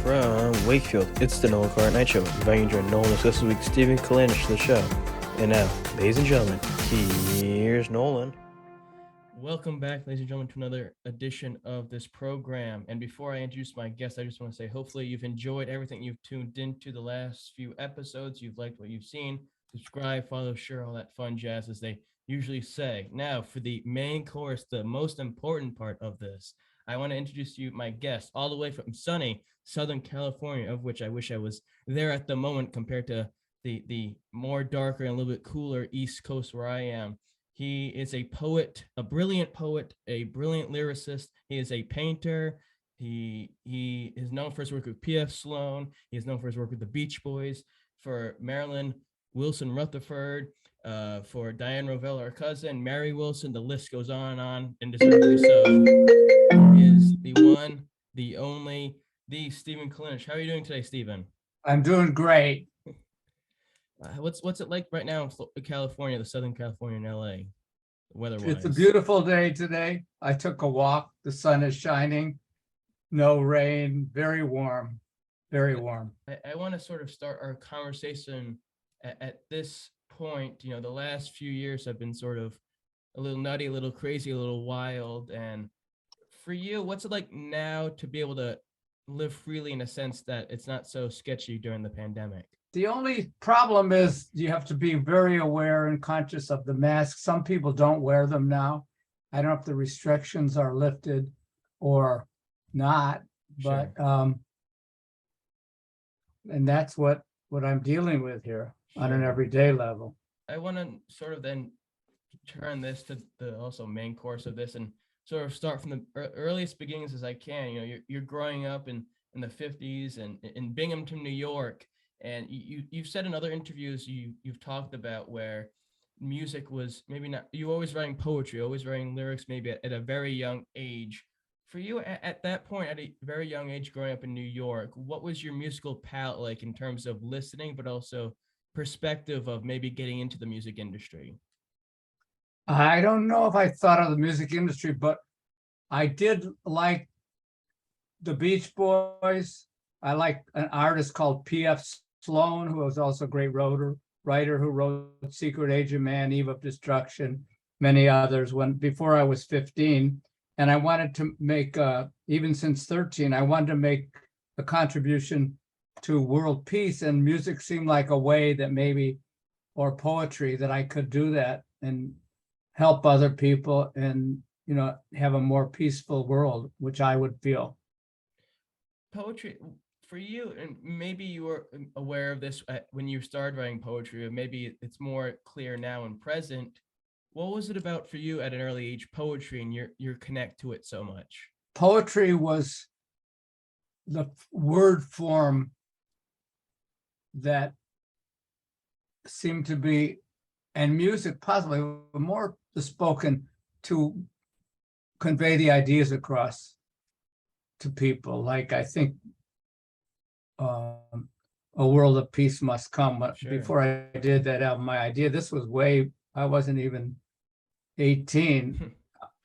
from Wakefield, it's the Nolan Night Show. If I enjoy Nolan, this week Stephen Kalinich to the show. And now, ladies and gentlemen, here's Nolan. Welcome back, ladies and gentlemen, to another edition of this program. And before I introduce my guest, I just want to say hopefully you've enjoyed everything you've tuned into the last few episodes. You've liked what you've seen. Subscribe, follow, share, all that fun jazz, as they usually say. Now, for the main course, the most important part of this, I want to introduce to you my guest, all the way from sunny Southern California, of which I wish I was there at the moment compared to the more darker and a little bit cooler East Coast where I am. He is a poet, a brilliant lyricist. He is a painter. He is known for his work with P.F. Sloan. He is known for his work with the Beach Boys, for Marilyn Wilson Rutherford, for Diane Rovell, our cousin, Mary Wilson. The list goes on, and deservedly so. Is the one, the only, the Stephen Kalinich. How are you doing today, Stephen? I'm doing great. What's it like right now in California, the Southern California, and LA, weather-wise? It's a beautiful day today. I took a walk. The sun is shining. No rain. Very warm. Very warm. I want to sort of start our conversation at this point. You know, the last few years have been sort of a little nutty, a little crazy, a little wild. And for you, what's it like now to be able to live freely in a sense that it's not so sketchy during the pandemic? The only problem is you have to be very aware and conscious of the mask. Some people don't wear them now. I don't know if the restrictions are lifted or not, but Sure. And that's what I'm dealing with here on an everyday level. I want to sort of then turn this to the also main course of this and sort of start from the earliest beginnings as I can. You know, you're growing up in the 50s and in Binghamton, New York. And you've said in other interviews you've talked about where music was maybe not, you always writing poetry, always writing lyrics, maybe at a very young age. For you at that point, at a very young age, growing up in New York, what was your musical palette like in terms of listening, but also perspective of maybe getting into the music industry? I don't know if I thought of the music industry, but I did like the Beach Boys. I like an artist called P.F. Sloan, who was also a great writer who wrote Secret Agent Man, Eve of Destruction, many others before I was 15. And I wanted to make, even since 13, I wanted to make a contribution to world peace, and music seemed like a way that maybe, or poetry, that I could do that and help other people and, you know, have a more peaceful world, which I would feel. Poetry for you, and maybe you were aware of this when you started writing poetry, or maybe it's more clear now and present. What was it about for you at an early age, poetry, and your connect to it so much? Poetry was the word form that seemed to be, and music possibly more the spoken, to convey the ideas across to people. Like, I think A World of Peace Must Come. But Sure. Before I did that album, my idea, this was I wasn't even 18.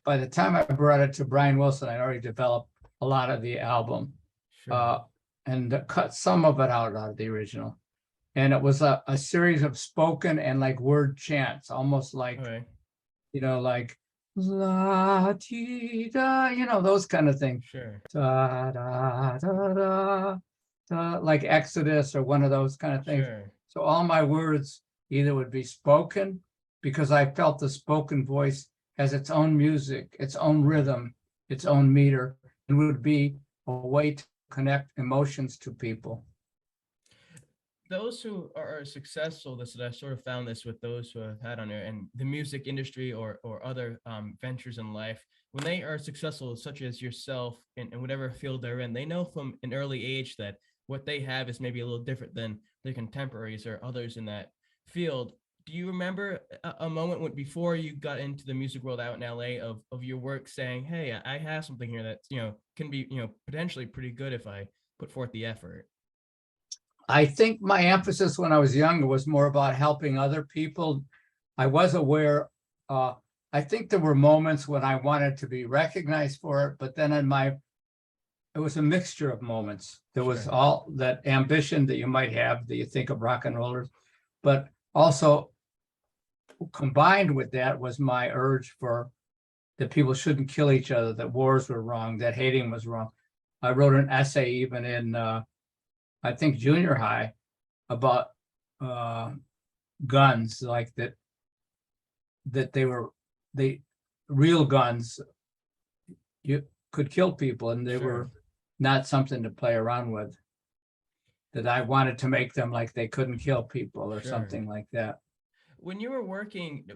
By the time I brought it to Brian Wilson, I'd already developed a lot of the album. Sure. And cut some of it out of the original. And it was a series of spoken and like word chants, almost like, Okay. you know, like la ti da, you know, those kind of things. Sure. Da da da da da, like Exodus or one of those kind of things. Sure. So all my words either would be spoken, because I felt the spoken voice has its own music, its own rhythm, its own meter, and would be a way to connect emotions to people. Those who are successful, this I sort of found this with those who I've had on there, and the music industry or other ventures in life, when they are successful, such as yourself in whatever field they're in, they know from an early age that what they have is maybe a little different than their contemporaries or others in that field. Do you remember a moment when, before you got into the music world out in LA, of your work saying, hey, I have something here that, you know, can be, you know, potentially pretty good if I put forth the effort? I think my emphasis when I was younger was more about helping other people. I was aware, I think there were moments when I wanted to be recognized for it, but then in my it was a mixture of moments. There was Sure. all that ambition that you might have that you think of rock and rollers, but also combined with that was my urge for that people shouldn't kill each other, that wars were wrong, that hating was wrong. I wrote an essay even in, I think, junior high about guns, like that they real guns, you could kill people and they Sure. were not something to play around with. That I wanted to make them like they couldn't kill people or Sure. something like that. When you were working,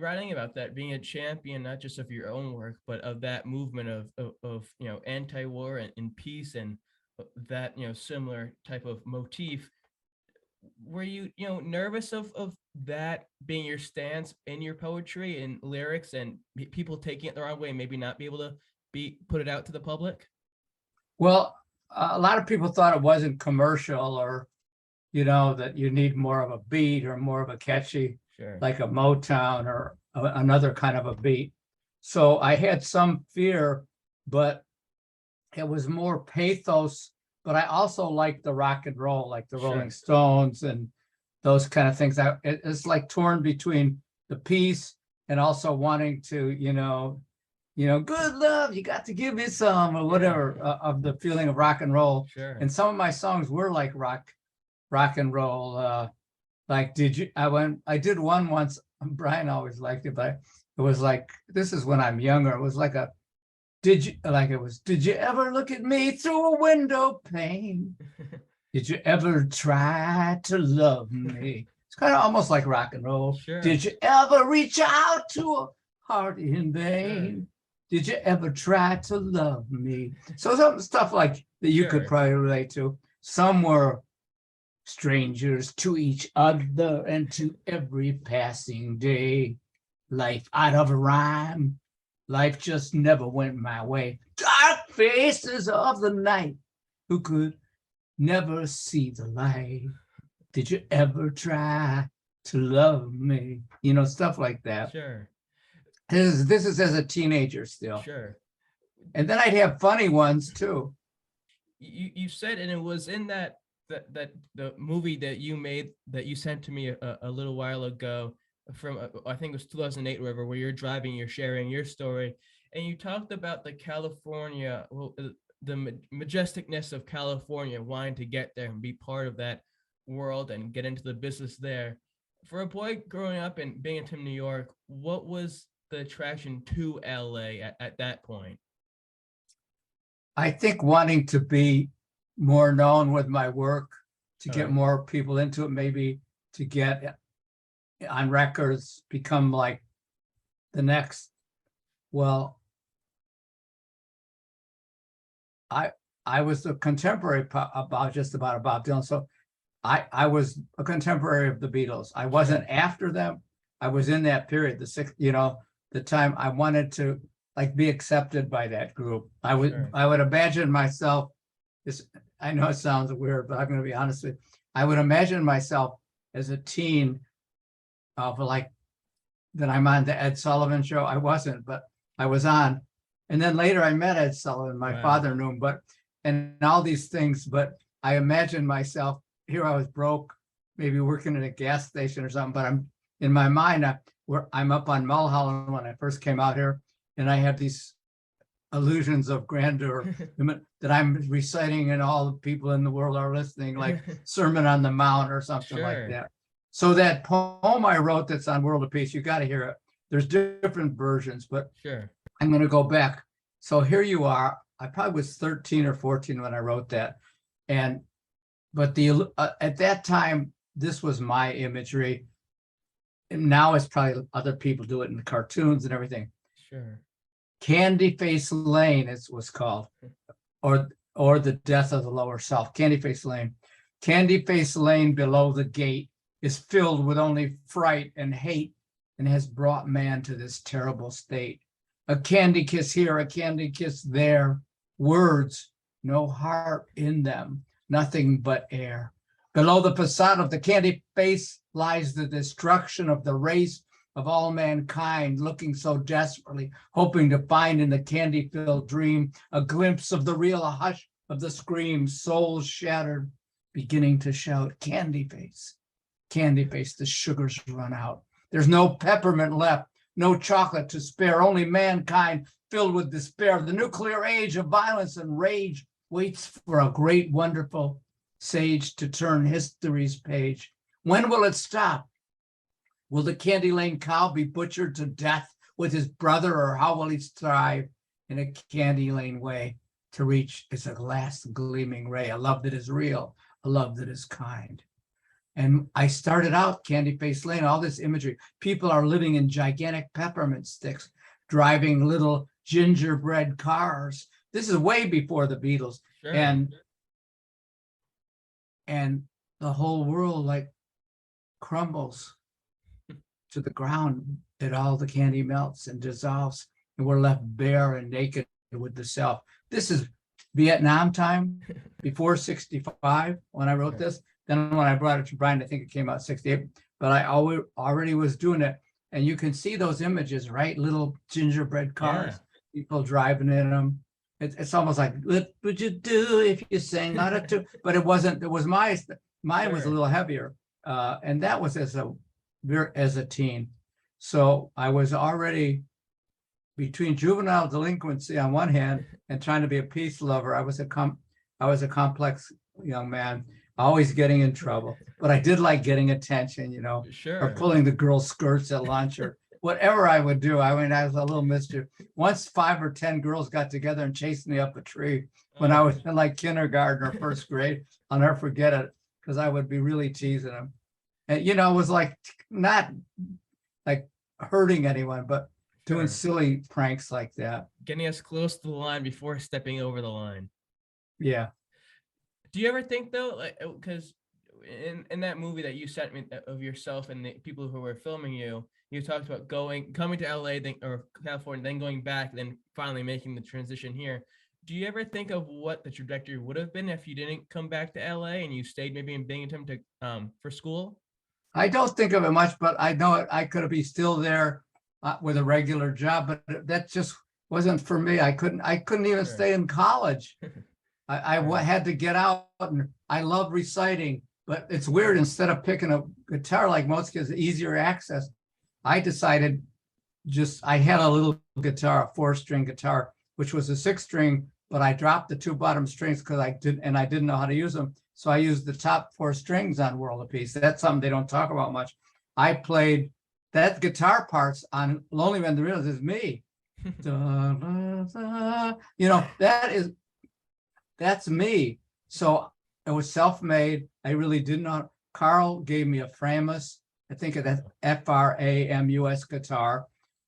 writing about that, being a champion, not just of your own work, but of that movement of anti-war and peace and that, similar type of motif, were you, nervous of that being your stance in your poetry and lyrics and people taking it the wrong way and maybe not be able to put it out to the public? Well, a lot of people thought it wasn't commercial or, that you need more of a beat or more of a catchy, Sure. like a Motown or another kind of a beat. So I had some fear, but it was more pathos. But I also liked the rock and roll, like the Sure. Rolling Stones and those kind of things. It's like torn between the peace and also wanting to, good love, you got to give me some or whatever of the feeling of rock and roll. Sure. And some of my songs were like rock and roll. Like, I did one once, Brian always liked it, but it was like, this is when I'm younger. It was like did you ever look at me through a window pane? Did you ever try to love me? It's kind of almost like rock and roll. Sure. Did you ever reach out to a heart in vain? Sure. Did you ever try to love me? So some stuff like that you could Sure. probably relate to. Some were strangers to each other and to every passing day. Life out of rhyme. Life just never went my way. Dark faces of the night who could never see the light. Did you ever try to love me? Stuff like that. Sure. This is as a teenager still. Sure. And then I'd have funny ones too. You said, and it was in that the movie that you made that you sent to me a little while ago from I think it was 2008 or whatever, where you're driving, you're sharing your story, and you talked about the California, the majesticness of California, wanting to get there and be part of that world and get into the business there. For a boy growing up and being into New York, what was the attraction to LA at that point? I think wanting to be more known with my work, to get Alright. more people into it, maybe to get on records, become like the next. Well, I was a contemporary about Bob Dylan, so I was a contemporary of the Beatles. I wasn't after them. I was in that period, the time I wanted to like be accepted by that group. I would imagine myself. I know it sounds weird, but I'm going to be honest with you. I would imagine myself as a teen of like that I'm on the Ed Sullivan show. I wasn't, but I was on. And then later I met Ed Sullivan. My father knew him, and all these things. But I imagined myself here. I was broke, maybe working at a gas station or something. But I'm in my mind, I'm up on Mulholland when I first came out here, and I have these illusions of grandeur that I'm reciting, and all the people in the world are listening, like Sermon on the Mount or something like that. So that poem I wrote that's on World of Peace, you got to hear it. There's different versions, but I'm going to go back. So here you are. I probably was 13 or 14 when I wrote that. But at that time, this was my imagery. And now it's probably other people do it in the cartoons and everything. Candy Face Lane, it was called, or the Death of the Lower South. Candy Face Lane. Candy Face Lane below the gate is filled with only fright and hate, and has brought man to this terrible state. A candy kiss here, a candy kiss there. Words, no heart in them, nothing but air. Below the facade of the candy face lies the destruction of the race, of all mankind, looking so desperately, hoping to find in the candy-filled dream a glimpse of the real hush of the scream, souls shattered, beginning to shout, candy face, the sugars run out. There's no peppermint left, no chocolate to spare, only mankind filled with despair. The nuclear age of violence and rage waits for a great, wonderful sage to turn history's page. When will it stop? Will the Candy Lane cow be butchered to death with his brother, or how will he strive in a Candy Lane way to reach its last gleaming ray, a love that is real, a love that is kind? And I started out Candy Face Lane, all this imagery. People are living in gigantic peppermint sticks, driving little gingerbread cars. This is way before the Beatles. Sure. And the whole world like crumbles to the ground, that all the candy melts and dissolves, and we're left bare and naked with the self. This is Vietnam time, before 65 when I wrote this. Then when I brought it to Brian, I think it came out 68, but I already was doing it. And you can see those images, right? Little gingerbread cars, people driving in them. It's almost like, what would you do if you sang out of tune? But it wasn't, it was mine was a little heavier. And that was as a teen. So I was already between juvenile delinquency on one hand and trying to be a peace lover. I was a complex young man, always getting in trouble, but I did like getting attention, Sure. or pulling the girls' skirts at lunch, or whatever I would do. I mean, I was a little mischief. Once 5 or 10 girls got together and chased me up a tree when I was in like kindergarten or first grade. I'll never forget it, because I would be really teasing them. And, it was like not like hurting anyone, but doing silly pranks like that. Getting us close to the line before stepping over the line. Yeah. Do you ever think though, like, because in that movie that you sent me of yourself and the people who were filming you, you talked about coming to LA, then, or California, then going back, then finally making the transition here. Do you ever think of what the trajectory would have been if you didn't come back to LA and you stayed maybe in Binghamton for school? I don't think of it much, but I know it. I could be still there with a regular job, but that just wasn't for me. I couldn't even stay in college. I had to get out, and I love reciting, but it's weird. Instead of picking a guitar like most kids, easier access, I decided I had a little guitar, a 4-string guitar, which was a 6-string, but I dropped the 2 bottom strings because I didn't know how to use them. So I used the top 4 strings on World of Peace. That's something they don't talk about much. I played that guitar parts on Lonely Man the Realist is me. Da, da, da. That's me. So it was self-made. I really didn't know. Carl gave me a Framus, I think of that Framus guitar.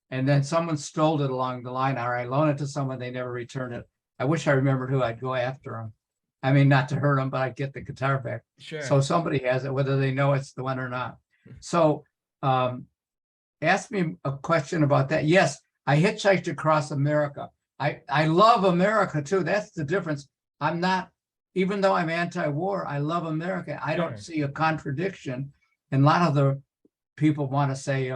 And then someone stole it along the line, or I loaned it to someone, they never returned it. I wish I remembered who. I'd go after them. I mean, not to hurt them, but I'd get the guitar back. Sure. So somebody has it, whether they know it's the one or not. So ask me a question about that. Yes, I hitchhiked across America. I love America too. That's the difference. I'm not, even though I'm anti-war, I love America. I don't see a contradiction. And a lot of the people want to say,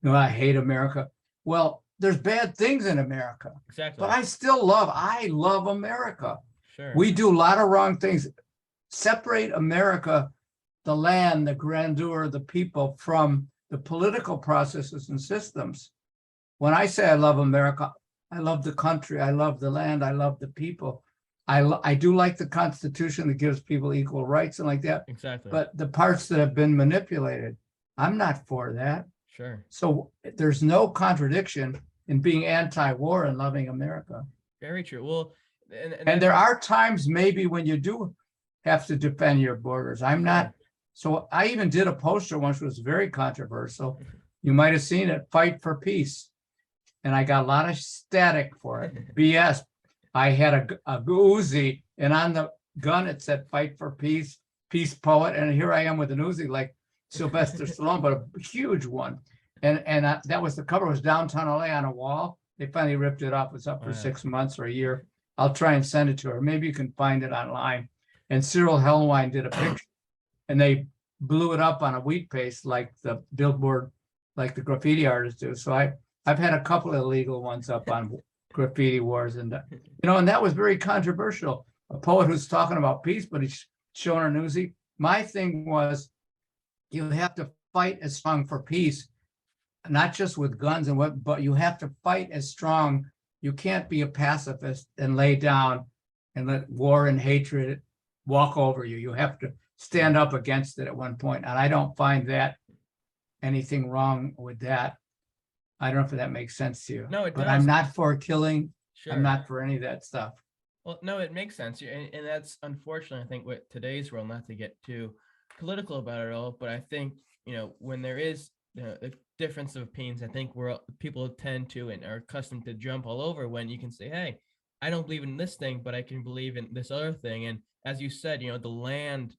I hate America. Well, there's bad things in America. Exactly. But I love America. Sure. We do a lot of wrong things. Separate America, the land, the grandeur, the people, from the political processes and systems. When I say I love America, I love the country, I love the land, I love the people. I do like the Constitution that gives people equal rights and like that. Exactly. But the parts that have been manipulated, I'm not for that. Sure. So there's no contradiction in being anti-war and loving America. Very true. Well, and there are times maybe when you do have to defend your borders. I'm not. So I even did a poster once, which was very controversial. You might have seen it, Fight for Peace. And I got a lot of static for it. BS. I had a Uzi, and on the gun it said Fight for Peace, Peace Poet. And here I am with an Uzi like Sylvester Sloan, but a huge one. And that was the cover. It was downtown LA on a wall. They finally ripped it up. It's up for 6 months or a year. I'll try and send it to her. Maybe you can find it online. And Cyril Hellwine did a picture, and they blew it up on a wheat paste like the billboard, like the graffiti artists do. So I've had a couple of illegal ones up on graffiti wars, and and that was very controversial. A poet who's talking about peace, but he's showing a newsie. My thing was, you have to fight as strong for peace, not just with guns and what, but you have to fight as strong. You can't be a pacifist and lay down and let war and hatred walk over you. You have to stand up against it at one point. And I don't find that anything wrong with that. I don't know if that makes sense to you. No, it but does. I'm not for killing. Sure. I'm not for any of that stuff. Well, no, it makes sense. And that's unfortunate, I think, with today's world, not to get too political about it all, but I think, when there is a difference of opinions, I think people tend to and are accustomed to jump all over when you can say, hey, I don't believe in this thing, but I can believe in this other thing. And as you said, the land,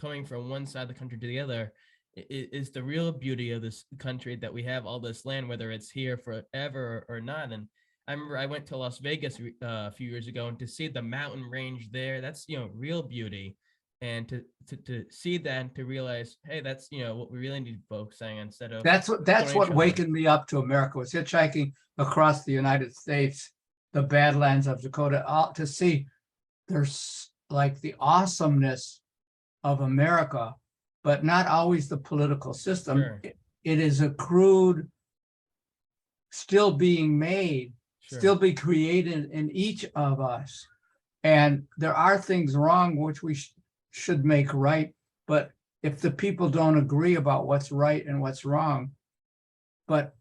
coming from one side of the country to the other is the real beauty of this country, that we have all this land, whether it's here forever or not. And I remember I went to Las Vegas a few years ago, and to see the mountain range there, that's, real beauty. And to see that and to realize, hey, that's, what we really need to focus on instead of. That's what wakened me up to America, was hitchhiking across the United States, the Badlands of Dakota, to see there's like the awesomeness of America, but not always the political system. Sure. It is a crude, still being made, Sure. still be created in each of us. And there are things wrong which we should make right. But if the people don't agree about what's right and what's wrong, but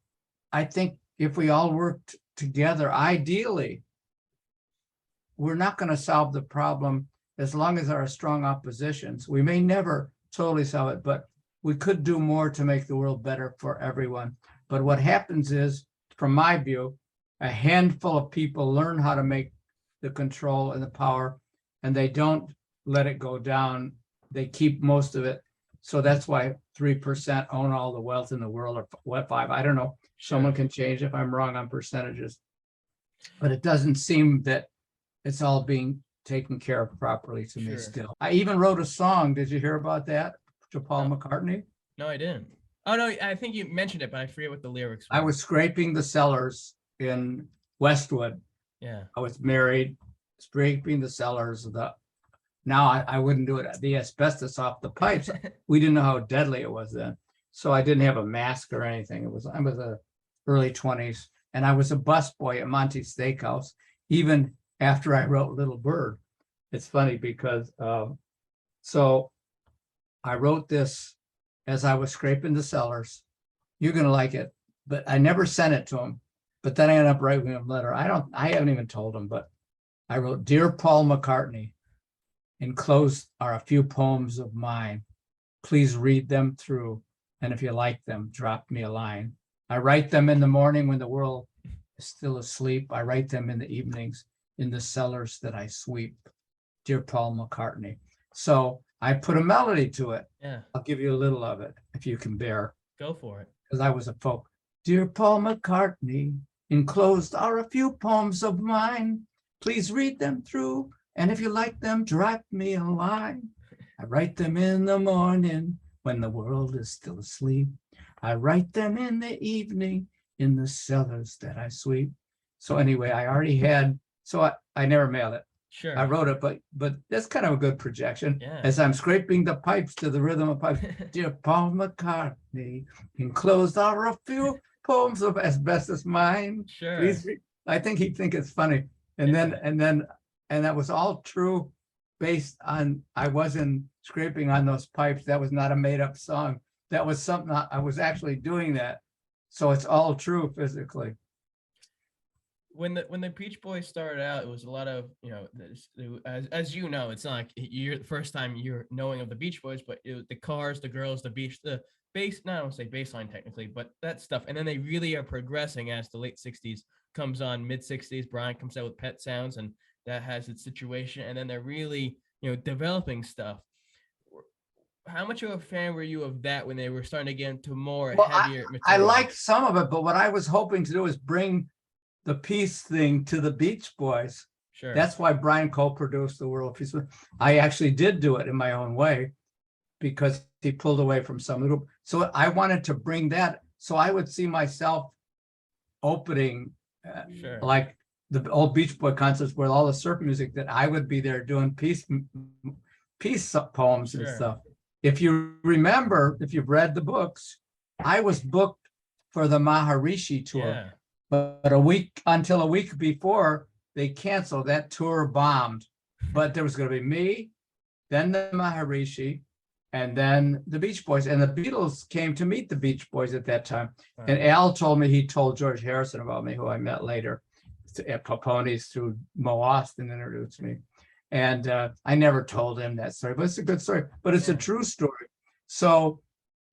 I think if we all worked together, ideally, we're not going to solve the problem as long as there are strong oppositions. We may never totally solve it, but we could do more to make the world better for everyone. But what happens is, from my view, a handful of people learn how to make the control and the power, and they don't let it go down. They keep most of it. So that's why 3% own all the wealth in the world, or what, 5, I don't know. Someone can change if I'm wrong on percentages. But it doesn't seem that it's all being taken care of properly to me still. I even wrote a song. Did you hear about that? To Paul McCartney? No, I didn't. Oh, no, I think you mentioned it, but I forget what the lyrics were. I was scraping the cellars in Westwood. Yeah. I was married, scraping the cellars of now I wouldn't do it. The asbestos off the pipes. We didn't know how deadly it was then. So I didn't have a mask or anything. I was a early 20s, and I was a busboy at Monty's Steakhouse, even after I wrote Little Bird. It's funny because, so I wrote this as I was scraping the cellars. You're going to like it, but I never sent it to him. But then I ended up writing him a letter. I haven't even told him, but I wrote, "Dear Paul McCartney, enclosed are a few poems of mine. Please read them through. And if you like them, drop me a line. I write them in the morning when the world is still asleep. I write them in the evenings in the cellars that I sweep. Dear Paul McCartney." So I put a melody to it. Yeah. I'll give you a little of it if you can bear. Go for it. Because I was a folk. Dear Paul McCartney, enclosed are a few poems of mine. Please read them through. And if you like them, drop me a line. I write them in the morning when the world is still asleep. I write them in the evening in the cellars that I sweep. So anyway, I already had, so I never mailed it. Sure. I wrote it, but that's kind of a good projection. Yeah. As I'm scraping the pipes to the rhythm of pipes. Dear Paul McCartney, enclosed are a few poems of asbestos mine. Sure. Please I think he'd think it's funny. And that was all true, based on, I wasn't scraping on those pipes. That was not a made up song. That was something I was actually doing that. So it's all true physically. When the Beach Boys started out, it was a lot of, as you know, it's not like you're the first time you're knowing of the Beach Boys, but it was the cars, the girls, the beach, the bass, no, I don't say baseline technically, but that stuff. And then they really are progressing as the late 60s comes on, mid 60s, Brian comes out with Pet Sounds, and that has its situation. And then they're really, developing stuff. How much of a fan were you of that when they were starting to get into more heavier material? I liked some of it, but what I was hoping to do is bring the peace thing to the Beach Boys. Sure. That's why Brian co-produced the World Peace. I actually did do it in my own way because he pulled away from some group. So I wanted to bring that. So I would see myself opening Sure. like the old Beach Boy concerts where all the surf music, that I would be there doing peace poems and Sure. stuff. If you remember, if you've read the books, I was booked for the Maharishi tour, Yeah. but until a week before, they canceled. That tour bombed. But there was going to be me, then the Maharishi, and then the Beach Boys. And the Beatles came to meet the Beach Boys at that time. Wow. And Al told me he told George Harrison about me, who I met later at Papone's through Mo Austin introduced me. And I never told him that story, but it's a good story. But it's a true story. So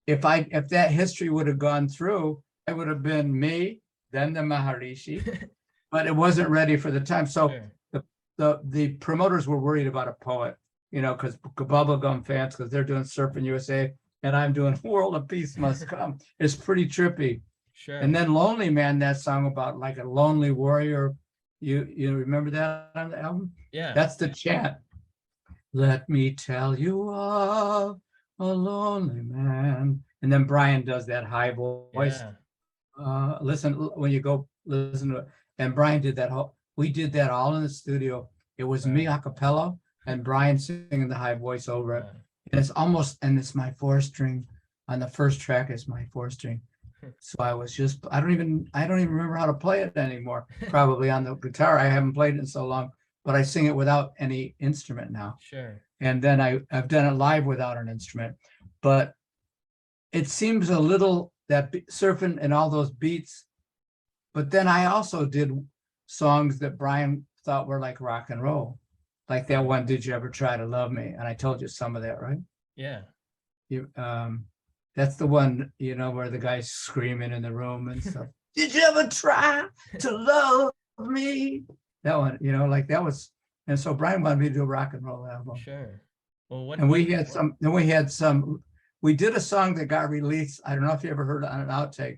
if that history would have gone through, it would have been me, then the Maharishi, but it wasn't ready for the time. So Sure. the promoters were worried about a poet, because bubblegum fans, because they're doing Surfing USA and I'm doing World of Peace Must Come. It's pretty trippy. Sure. And then Lonely Man, that song about like a lonely warrior. You remember that on the album? Yeah. That's the chant. Let me tell you of a lonely man. And then Brian does that high voice. Yeah. Listen, when you go listen to it. And Brian did that we did that all in the studio. It was me a cappella and Brian singing the high voice over it. And it's my 4-string on the first track is my 4-string. So I don't even remember how to play it anymore. Probably on the guitar. I haven't played it in so long, but I sing it without any instrument now. Sure. And then I've done it live without an instrument, but it seems a little that surfing and all those beats. But then I also did songs that Brian thought were like rock and roll, like that one, Did You Ever Try to Love Me? And I told you some of that, right? Yeah. That's the one, where the guy's screaming in the room and stuff. Did you ever try to love me? That one, like that was, and so Brian wanted me to do a rock and roll album. Sure. Well, we did a song that got released. I don't know if you ever heard it on an outtake.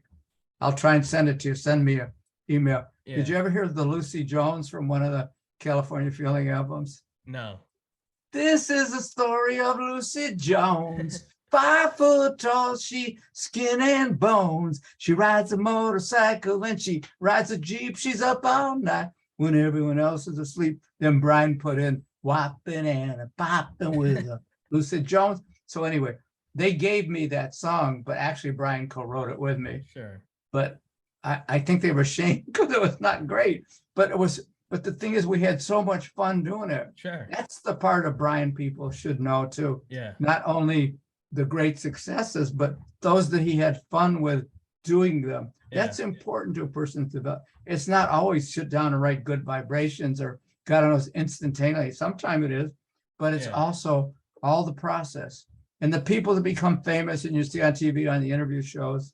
I'll try and send it to you. Send me an email. Yeah. Did you ever hear the Lucy Jones from one of the California Feeling albums? No. This is the story of Lucy Jones. 5 foot tall, she skin and bones. She rides a motorcycle and she rides a Jeep. She's up all night when everyone else is asleep. Then Brian put in whopping and a popping with a Lucy Jones. So anyway, they gave me that song, but actually Brian co-wrote it with me. Sure. But I think they were ashamed because it was not great. But the thing is, we had so much fun doing it. Sure. That's the part of Brian people should know too. Yeah. Not only the great successes, but those that he had fun with doing them. Yeah. That's important to a person's development. It's not always sit down and write good vibrations or God knows instantaneously. Sometimes it is, but it's also all the process. And the people that become famous and you see on TV on the interview shows,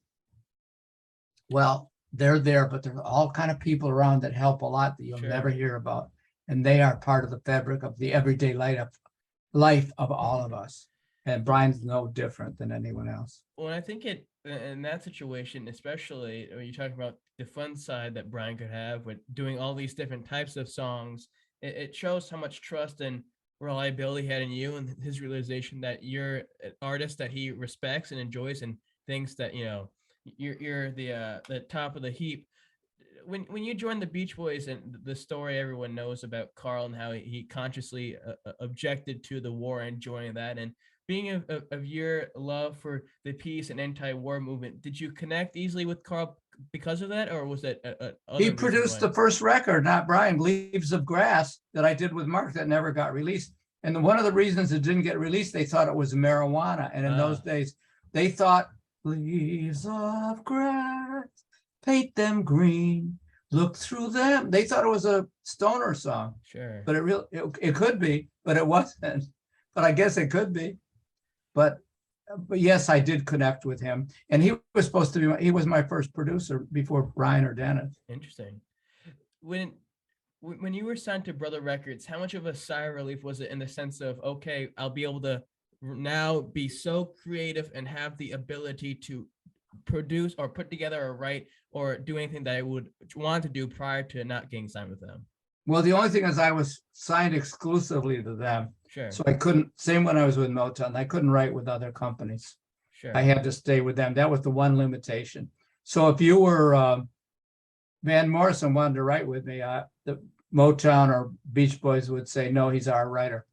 well, they're there, but there are all kind of people around that help a lot that you'll never hear about. And they are part of the fabric of the everyday life of all of us. And Brian's no different than anyone else. Well, I think in that situation, especially when you talk about the fun side that Brian could have with doing all these different types of songs, it shows how much trust and reliability he had in you and his realization that you're an artist that he respects and enjoys and thinks that, you're the top of the heap. When you joined the Beach Boys and the story everyone knows about Carl and how he consciously objected to the war and joining that, and being of your love for the peace and anti-war movement, did you connect easily with Carl because of that, or was it he produced the first record, not Brian, Leaves of Grass, that I did with Mark that never got released. And one of the reasons it didn't get released, they thought it was marijuana. And in those days, they thought, leaves of grass, paint them green, look through them. They thought it was a stoner song. Sure. But it could be, but it wasn't. But I guess it could be. But yes, I did connect with him. And he was my first producer before Brian or Dennis. Interesting. When you were signed to Brother Records, how much of a sigh of relief was it in the sense of, okay, I'll be able to now be so creative and have the ability to produce or put together or write or do anything that I would want to do prior to not getting signed with them? Well, the only thing is I was signed exclusively to them. Sure. So I couldn't, same when I was with Motown, I couldn't write with other companies. Sure. I had to stay with them. That was the one limitation. So if you were Van Morrison wanted to write with me, the Motown or Beach Boys would say, no, he's our writer.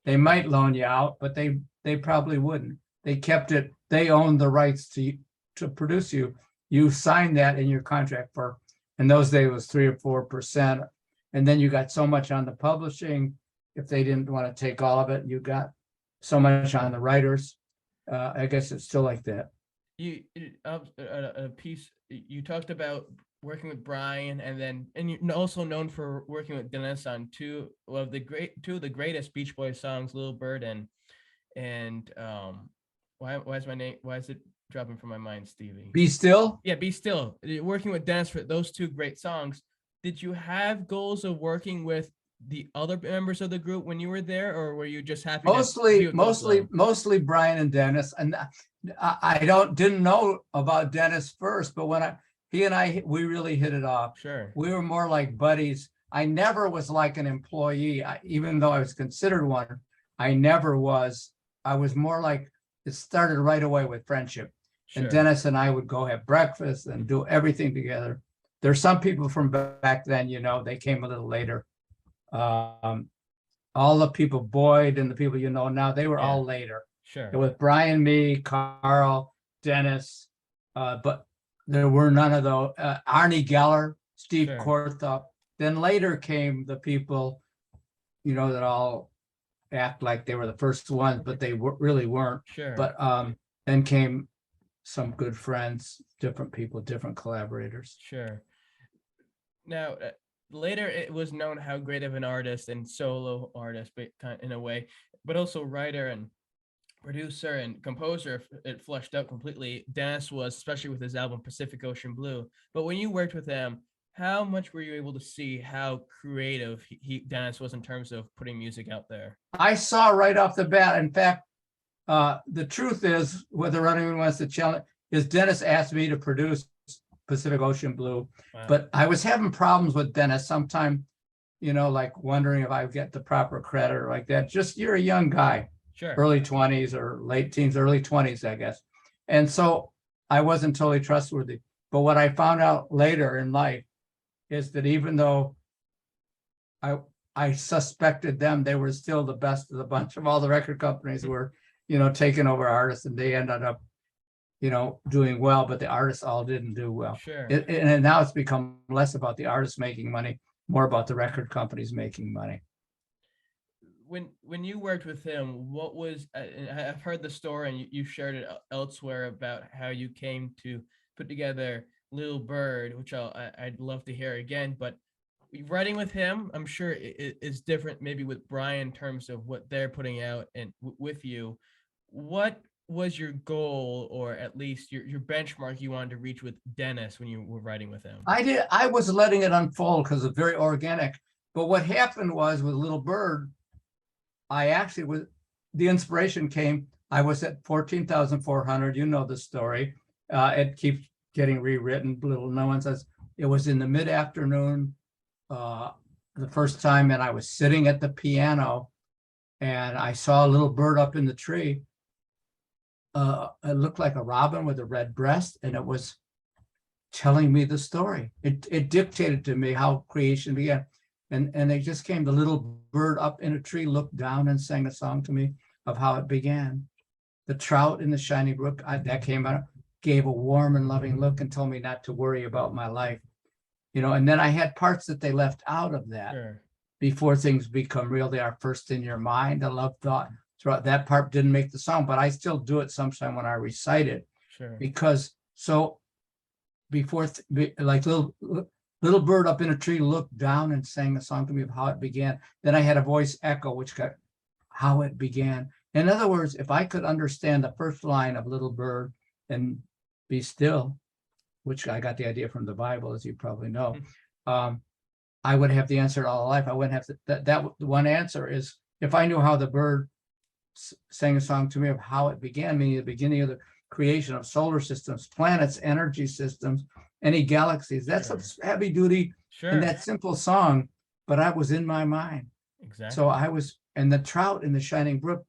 They might loan you out, but they probably wouldn't. They kept it. They owned the rights to produce you. You signed that in your contract for, in those days it was 3 or 4%. And then you got so much on the publishing. If they didn't want to take all of it, you got so much on the writers. I guess it's still like that. A piece you talked about working with Brian, and you're also known for working with Dennis on two of the greatest Beach Boys songs, Little Bird and why is it dropping from my mind, Stevie? Be Still? Yeah, Be Still. Working with Dennis for those two great songs. Did you have goals of working with the other members of the group when you were there, or were you just happy? Mostly Brian and Dennis. And I didn't know about Dennis first, but when he and I, we really hit it off. Sure. We were more like buddies. I never was like an employee, even though I was considered one. I never was. I was more like, it started right away with friendship. Sure. And Dennis and I would go have breakfast and do everything together. There's some people from back then, they came a little later. All the people, Boyd and the people now, they were all later. Sure. It was Brian, me, Carl, Dennis, but there were none of those. Arnie Geller, Steve Korthup. Then later came the people, that all act like they were the first ones, but they really weren't. Sure. But then came some good friends, different people, different collaborators. Sure. Now, later it was known how great of an artist and solo artist, but in a way, but also writer and producer and composer. It fleshed out completely. Dennis was, especially with his album Pacific Ocean Blue. But when you worked with him, how much were you able to see how creative Dennis was in terms of putting music out there? I saw right off the bat. In fact, the truth is, whether anyone wants to challenge, is Dennis asked me to produce Pacific Ocean Blue. Wow. But I was having problems with Dennis sometime, like wondering if I would get the proper credit or like that. Just, you're a young guy. Sure. Early 20s or late teens, early 20s, I guess. And so I wasn't totally trustworthy. But what I found out later in life is that even though I suspected them, they were still the best of the bunch. Of all the record companies were, taking over artists, and they ended up, doing well, but the artists all didn't do well. Sure. And now it's become less about the artists making money, more about the record companies making money. When you worked with him, what was, I've heard the story and you shared it elsewhere about how you came to put together Little Bird, which I'd love to hear again, but writing with him, I'm sure it is different maybe with Brian in terms of what they're putting out and with you. What was your goal, or at least your benchmark you wanted to reach with Dennis when you were writing with him? I was letting it unfold because it's very organic. But what happened was with Little Bird, the inspiration came, I was at 14,400, the story. It keeps getting rewritten, little no one says. It was in the mid-afternoon, the first time, and I was sitting at the piano, and I saw a little bird up in the tree. It looked like a robin with a red breast, and it was telling me the story. It dictated to me how creation began. And it just came, the little bird up in a tree looked down and sang a song to me of how it began. The trout in the shining brook, that came out, gave a warm and loving look and told me not to worry about my life. And then I had parts that they left out of that. Sure. Before things become real, they are first in your mind, a love thought. Throughout that part didn't make the song, but I still do it sometime when I recite it. Sure. Because before, like Little bird up in a tree looked down and sang a song to me of how it began. Then I had a voice echo, which got how it began. In other words, if I could understand the first line of Little Bird and Be Still, which I got the idea from the Bible, as you probably know, I would have the answer all life. I wouldn't have to, that one answer is, if I knew how the bird sang a song to me of how it began, meaning the beginning of the creation of solar systems, planets, energy systems, any galaxies. That's a heavy duty and that simple song, but I was in my mind. Exactly. So I was, and the trout in the shining brook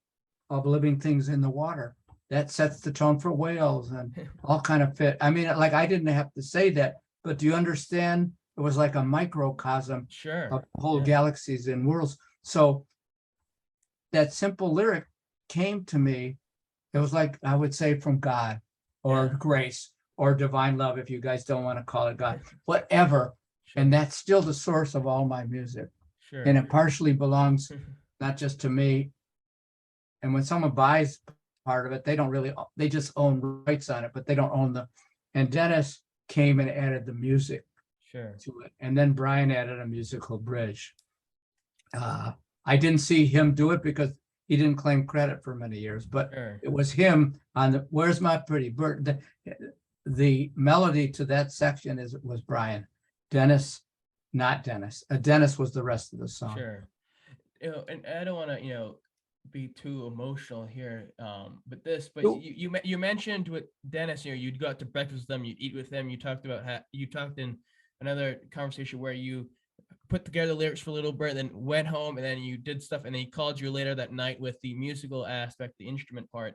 of living things in the water. that sets the tone for Wales and all kind of fit. I mean, like I didn't have to say that, but do you understand? It was like a microcosm Sure. of whole Yeah. galaxies and worlds. So that simple lyric came to me. It was like, I would say, from God or Yeah. grace or divine love, if you guys don't want to call it God, whatever. Sure. And that's still the source of all my music. Sure. And it partially belongs not just to me. And when someone buys part of it, they don't really, they just own rights on it, but they don't own and Dennis came and added the music Sure. to it. And then Brian added a musical bridge. I didn't see him do it because he didn't claim credit for many years, but Sure. it was him on the Where's My Pretty Bird. The melody to that section was Brian. Dennis, not Dennis. Dennis was the rest of the song. Sure. And I don't want to, be too emotional here, but you mentioned with Dennis, you'd go out to breakfast with them, you'd eat with them. You talked about how you talked in another conversation where you put together lyrics for Little Bird, then went home, and then you did stuff, and then he called you later that night with the musical aspect, the instrument part.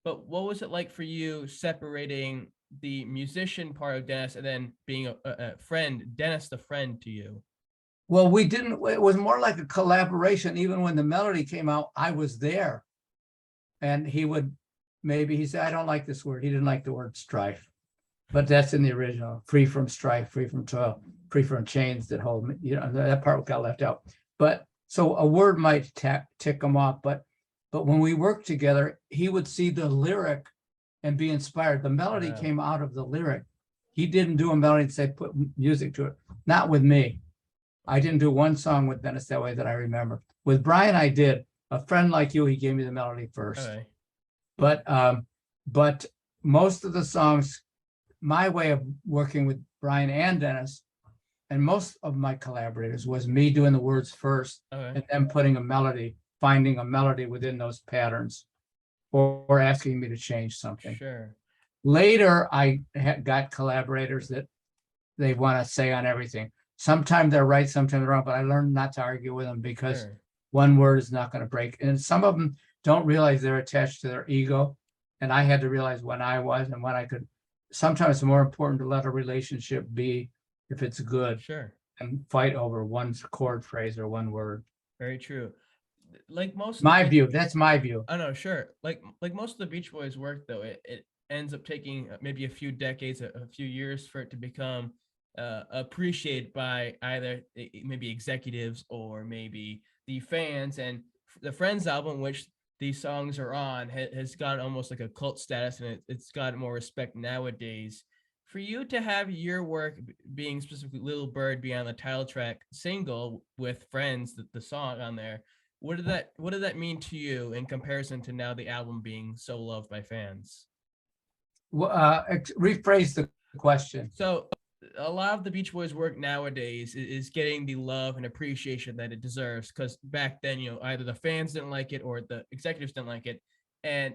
But what was it like for you separating the musician part of Dennis and then being a friend, Dennis the friend to you? Well, we didn't, it was more like a collaboration. Even when the melody came out, I was there. And he said, I don't like this word. He didn't like the word strife, but that's in the original. Free from strife, free from toil, free from chains that hold me. That part got left out. But so a word might tick him off, but when we worked together, he would see the lyric and be inspired. The melody came out of the lyric. He didn't do a melody and say, put music to it. Not with me. I didn't do one song with Dennis that way that I remember. With Brian, I did. A Friend Like You, he gave me the melody first. Okay. But most of the songs, my way of working with Brian and Dennis, and most of my collaborators, was me doing the words first and then putting finding a melody within those patterns, or asking me to change something. Sure. Later, I got collaborators that they want to say on everything. Sometimes they're right, sometimes they're wrong, but I learned not to argue with them because one word is not going to break. And some of them don't realize they're attached to their ego. And I had to realize when I was and when I could. Sometimes it's more important to let a relationship be if it's good. Sure. And fight over one chord phrase or one word. Very true. Like most my view, that's my view. I know, sure. Like most of the Beach Boys work, though, it ends up taking maybe a few decades, a few years for it to become appreciated by either maybe executives or maybe the fans. And the Friends album, which these songs are on, has gotten almost like a cult status, and it's gotten more respect nowadays. For you to have your work being specifically Little Bird being on the title track single with Friends, the song on there, what did that mean to you in comparison to now the album being so loved by fans? Rephrase the question. So a lot of the Beach Boys work nowadays is getting the love and appreciation that it deserves, because back then, either the fans didn't like it or the executives didn't like it. And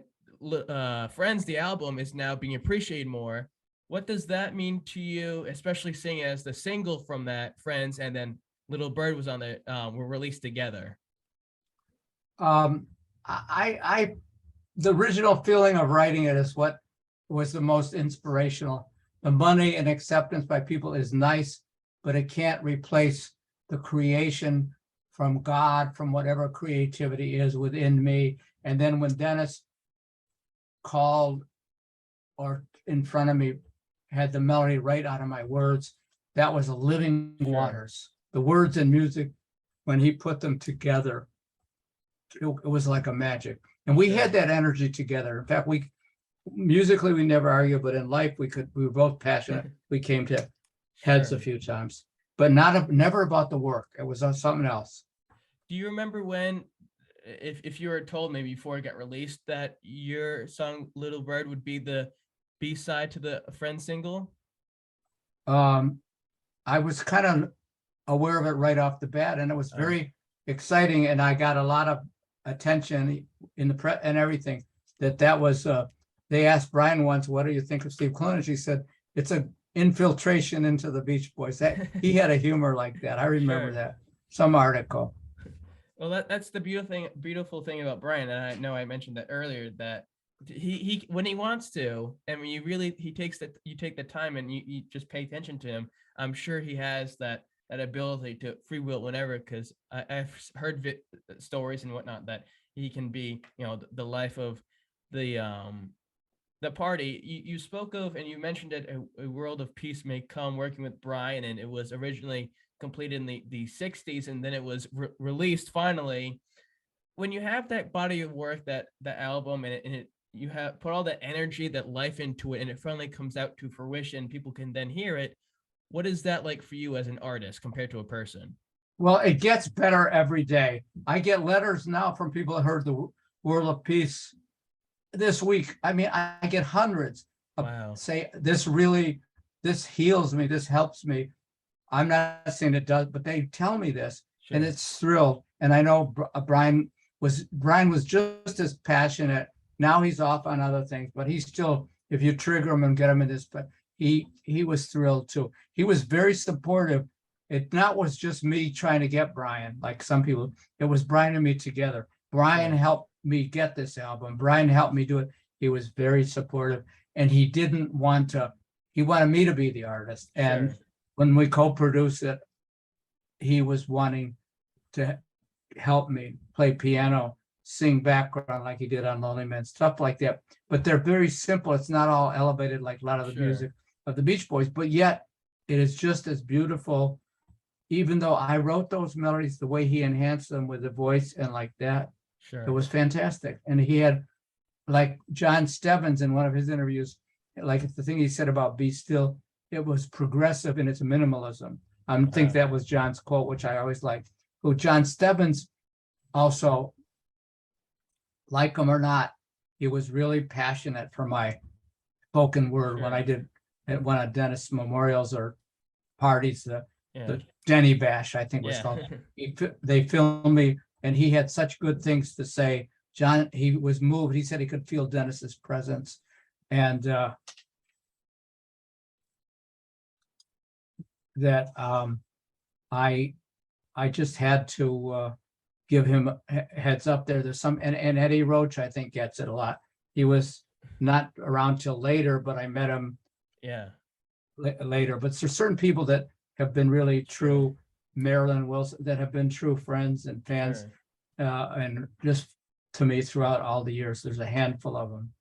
Friends, the album, is now being appreciated more. What does that mean to you, especially seeing as the single from that, Friends, and then Little Bird was on the were released together? The original feeling of writing it is what was the most inspirational. The money and acceptance by people is nice, but it can't replace the creation from God, from whatever creativity is within me. And then when Dennis called or in front of me, had the melody right out of my words, that was a living waters. The words and music, when he put them together, it was like a magic. And we had that energy together. In fact, musically we never argued, but in life we were both passionate. We came to heads a few times, but never about the work. It was on something else. Do you remember when, if you were told maybe before it got released that your song Little Bird would be the B-side to the Friends single? I was kind of aware of it right off the bat, and it was very exciting, and I got a lot of attention in the press and everything. That was they asked Brian once, what do you think of Steve Kalinich? He said, it's an infiltration into the Beach Boys. He had a humor like that. I remember that. Some article. Well, that's the beautiful thing about Brian. And I know I mentioned that earlier, that he when he wants to, and when you take the time and you just pay attention to him, I'm sure he has that ability to free will whenever, because I've heard stories and whatnot that he can be, the life of the party. You spoke of, and you mentioned it, a world of peace may come, working with Brian, and it was originally completed in the 60s, and then it was released finally. When you have that body of work, that album, and you have put all that energy, that life into it, and it finally comes out to fruition, people can then hear it. What is that like for you as an artist compared to a person? Well, it gets better every day. I get letters now from people that heard the World of Peace this week. I mean, I get hundreds of Wow. say, this heals me, this helps me. I'm not saying it does, but they tell me this, and Sure. it's thrilled. And I know Brian was just as passionate. Now he's off on other things, but he's still, if you trigger him and get him in this, but he was thrilled too. He was very supportive. It not was just me trying to get Brian, like some people, it was Brian and me together. Brian Sure. helped me get this album. Brian helped me do it. He was very supportive, and he didn't want to, he wanted me to be the artist. And Sure. when we co-produced it, he was wanting to help me play piano, sing background like he did on Lonely Men, stuff like that. But they're very simple. It's not all elevated like a lot of the Sure. music of the Beach Boys, but yet it is just as beautiful. Even though I wrote those melodies, the way he enhanced them with the voice and like that, Sure. it was fantastic. And he had, like John Stebbins in one of his interviews, like the thing he said about Be Still, it was progressive in its minimalism. I think that was John's quote, which I always liked. Who John Stebbins also, like him or not, he was really passionate for my spoken word when I did at one of Dennis memorials or parties, the Denny Bash, I think was called. They filmed me, and he had such good things to say. John, he was moved. He said he could feel Dennis's presence, and that I just had to give him a heads up there. There's some, and Eddie Roach, I think, gets it a lot. He was not around till later, but I met him later. But there's certain people that have been really true, Marilyn Wilson, that have been true friends and fans, and just to me throughout all the years. There's a handful of them.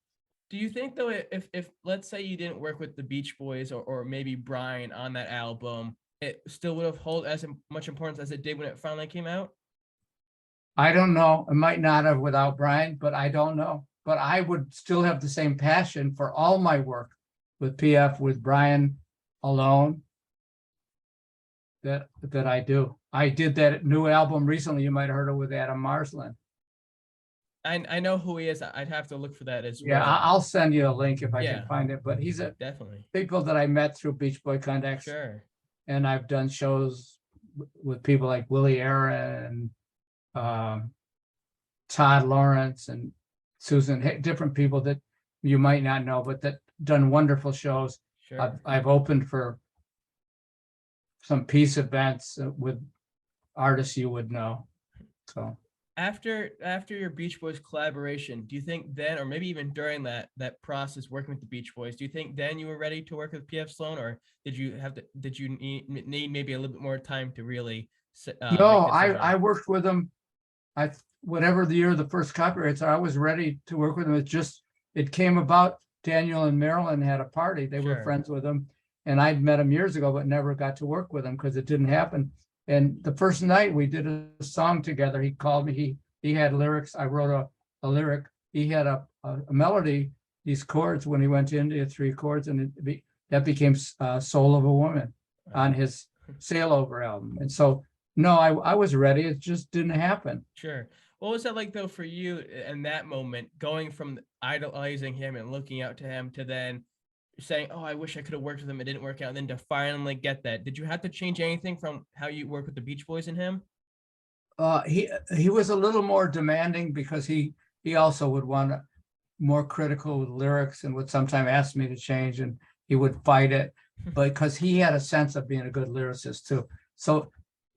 Do you think though, if let's say you didn't work with the Beach Boys or maybe Brian on that album, it still would have held as much importance as it did when it finally came out? I don't know. It might not have without Brian, but I don't know. But I would still have the same passion for all my work with PF, with Brian alone, that I do. I did that new album recently. You might have heard it with Adam Marsland. I know who he is. I'd have to look for that as well. Yeah, I'll send you a link if I can find it. But he's definitely people that I met through Beach Boy Contacts. Sure. And I've done shows with people like Willie Aaron, Todd Lawrence, and Susan, different people that you might not know, but that done wonderful shows. Sure. I've opened for some peace events with artists you would know. So after your Beach Boys collaboration, do you think then, or maybe even during that process working with the Beach Boys, do you think then you were ready to work with PF Sloan, or did you need maybe a little bit more time to really no, I worked with them. Whatever the year the first copyrights are, I was ready to work with them. It came about. Daniel and Marilyn had a party. They were friends with them, and I'd met him years ago, but never got to work with him because it didn't happen. And the first night we did a song together, he called me. He had lyrics. I wrote a lyric. He had a melody, these chords when he went to India, 3 chords, and that became Soul of a Woman on his Sail Over album. And so, no, I was ready. It just didn't happen. Sure. What was that like though for you in that moment, going from idolizing him and looking out to him to then saying, oh, I wish I could have worked with him, it didn't work out, and then to finally get that? Did you have to change anything from how you work with the Beach Boys and him? He was a little more demanding because he also would want more critical with lyrics and would sometimes ask me to change, and he would fight it, but because he had a sense of being a good lyricist too. So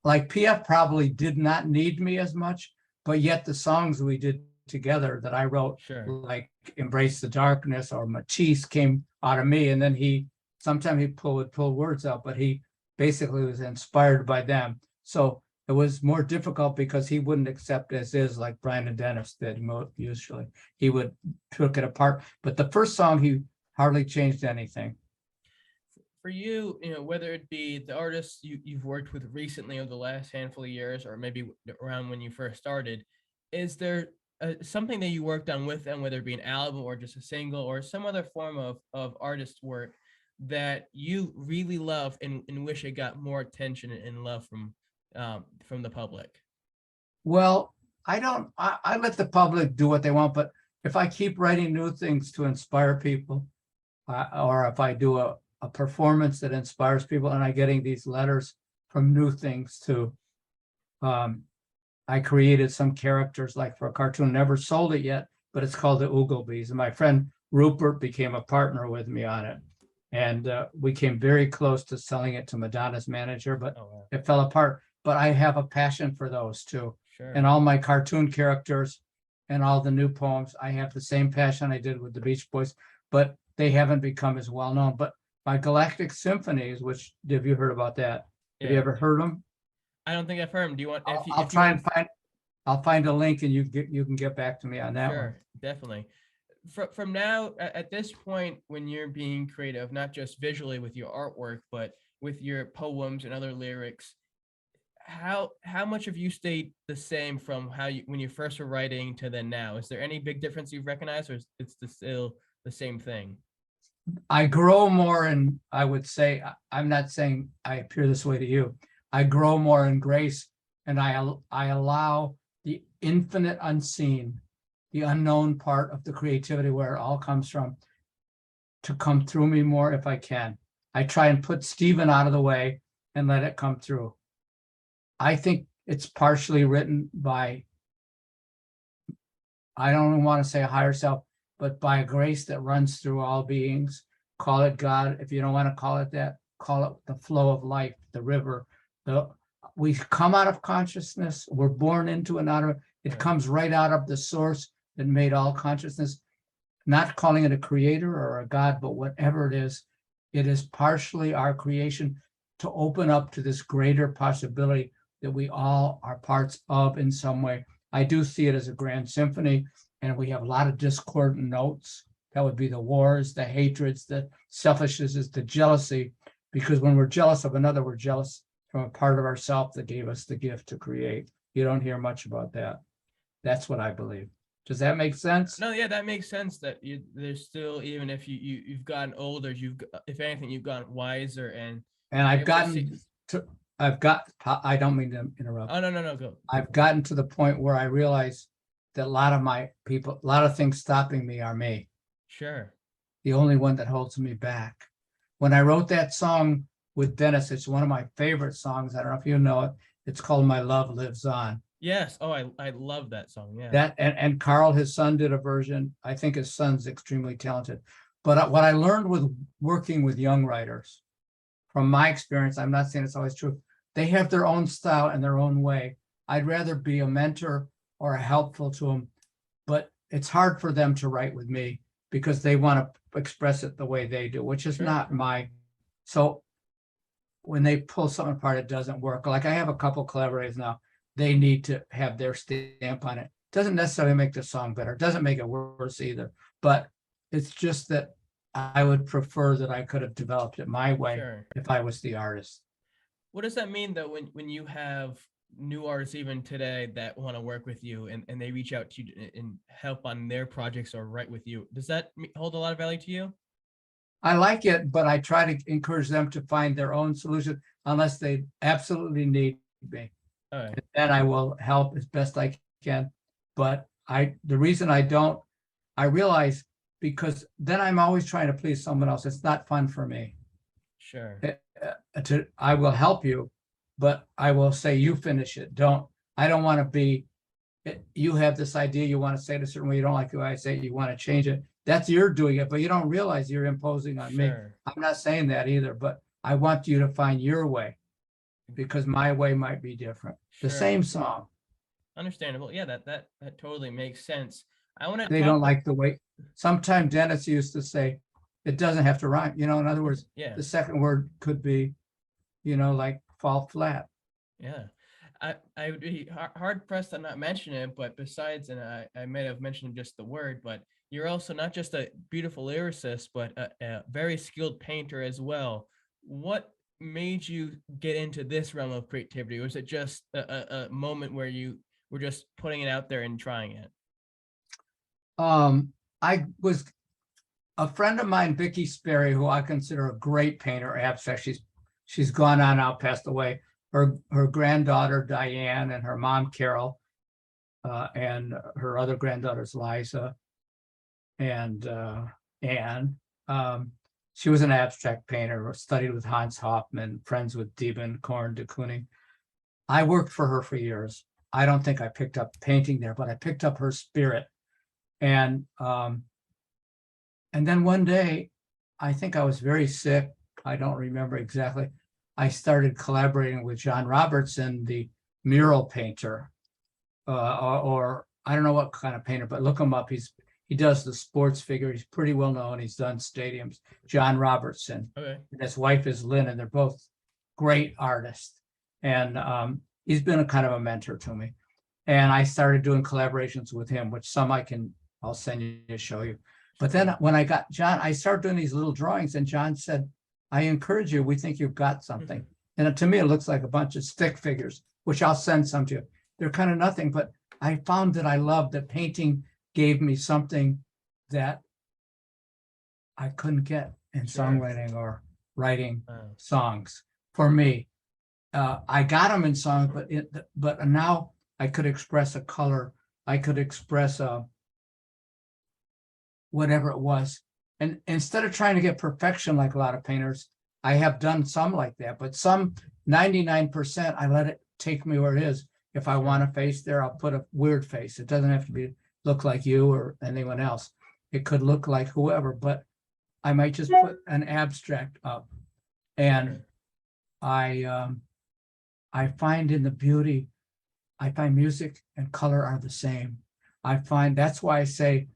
like PF probably did not need me as much, but yet the songs we did together that I wrote, Sure. like Embrace the Darkness or Matisse came out of me. And then sometimes he would pull words out, but he basically was inspired by them. So it was more difficult because he wouldn't accept as is like Brian and Dennis did usually. He would took it apart. But the first song, he hardly changed anything. For you, whether it be the artists you've worked with recently over the last handful of years, or maybe around when you first started, is there something that you worked on with them, whether it be an album or just a single or some other form of artist work that you really love and wish it got more attention and love from the public? Well, I let the public do what they want, but if I keep writing new things to inspire people, or if I do a performance that inspires people and I'm getting these letters from new things too. I created some characters like for a cartoon, never sold it yet, but it's called the Ooglebees. And my friend Rupert became a partner with me on it. And we came very close to selling it to Madonna's manager, but it fell apart. But I have a passion for those too. Sure. And all my cartoon characters and all the new poems, I have the same passion I did with the Beach Boys, but they haven't become as well known. But my Galactic Symphonies, which have you heard about that? Have you ever heard them? I don't think I've heard them. Do you want? I'll find a link and you can get back to me on that one. Sure, definitely. From now, at this point, when you're being creative, not just visually with your artwork, but with your poems and other lyrics, how much have you stayed the same from when you first were writing to then now? Is there any big difference you've recognized, or is it still the same thing? I grow more, and I would say, I'm not saying I appear this way to you. I grow more in grace, and I allow the infinite unseen, the unknown part of the creativity where it all comes from, to come through me more if I can. I try and put Stephen out of the way and let it come through. I think it's partially written by, I don't want to say a higher self, but by a grace that runs through all beings. Call it God. If you don't want to call it that, call it the flow of life, the river. We come out of consciousness. We're born into and out of it. It comes right out of the source that made all consciousness. Not calling it a creator or a God, but whatever it is partially our creation to open up to this greater possibility that we all are parts of in some way. I do see it as a grand symphony, and we have a lot of discordant notes. That would be the wars, the hatreds, the selfishnesses, the jealousy, because when we're jealous of another, we're jealous from a part of ourselves that gave us the gift to create. You don't hear much about that. That's what I believe. Does that make sense? No, yeah, that makes sense. That there's still, even if you've gotten older, if anything, you've gotten wiser, and I've gotten to. I don't mean to interrupt. Oh, no, go. I've gotten to the point where I realize that a lot of things stopping me are me. Sure. The only one that holds me back. When I wrote that song with Dennis, it's one of my favorite songs. I don't know if you know it. It's called My Love Lives On. Yes. Oh, I love that song. Yeah. That and Carl, his son, did a version. I think his son's extremely talented. But what I learned with working with young writers, from my experience, I'm not saying it's always true, they have their own style and their own way. I'd rather be a mentor or helpful to them, but it's hard for them to write with me because they want to express it the way they do, which is not so when they pull something apart, it doesn't work. Like I have a couple collaborators now, they need to have their stamp on it. Doesn't necessarily make the song better, doesn't make it worse either, but it's just that I would prefer that I could have developed it my way if I was the artist. What does that mean though, when you have new artists even today that want to work with you and they reach out to you and help on their projects or write with you? Does that hold a lot of value to you? I like it, but I try to encourage them to find their own solution unless they absolutely need me. All right. And then I will help as best I can. But the reason I don't, I realize, because then I'm always trying to please someone else. It's not fun for me. Sure. I will help you, but I will say, you finish it. I don't want to be, you have this idea, you want to say it a certain way, you don't like the way I say it, you want to change it. That's you're doing it, but you don't realize you're imposing on me. I'm not saying that either, but I want you to find your way because my way might be different. The same song. Understandable. Yeah, that totally makes sense. I want to They don't like the way, sometimes Dennis used to say, it doesn't have to rhyme, in other words, Yeah. the second word could be, like fall flat. Yeah, I would be hard pressed to not mention it, but besides, and I might have mentioned just the word, but you're also not just a beautiful lyricist, but a very skilled painter as well. What made you get into this realm of creativity? Or was it just a moment where you were just putting it out there and trying it? I was a friend of mine, Vicky Sperry, who I consider a great painter, abstract. She's gone on out, passed away. Her granddaughter Diane and her mom Carol, and her other granddaughters Liza and Anne. She was an abstract painter, studied with Hans Hofmann, friends with Dieben Korn de Kooning. I worked for her for years. I don't think I picked up painting there, but I picked up her spirit. And then one day, I think I was very sick. I don't remember exactly. I started collaborating with John Robertson, the mural painter, or I don't know what kind of painter, but look him up. He does the sports figure. He's pretty well known. He's done stadiums. John Robertson. Okay. And his wife is Lynn, and they're both great artists. And he's been a kind of a mentor to me. And I started doing collaborations with him, which I'll send you to show you. But then when I got John, I started doing these little drawings, and John said, I encourage you. We think you've got something. And to me, it looks like a bunch of stick figures, which I'll send some to you. They're kind of nothing, but I found that I loved that painting gave me something that I couldn't get in songwriting or writing songs for me. I got them in songs, but now I could express a color. I could express whatever it was. And instead of trying to get perfection like a lot of painters, I have done some like that, but some 99%, I let it take me where it is. If I want a face there, I'll put a weird face. It doesn't have to look like you or anyone else. It could look like whoever, but I might just put an abstract up. And I find in the beauty, I find music and color are the same. I find that's why I say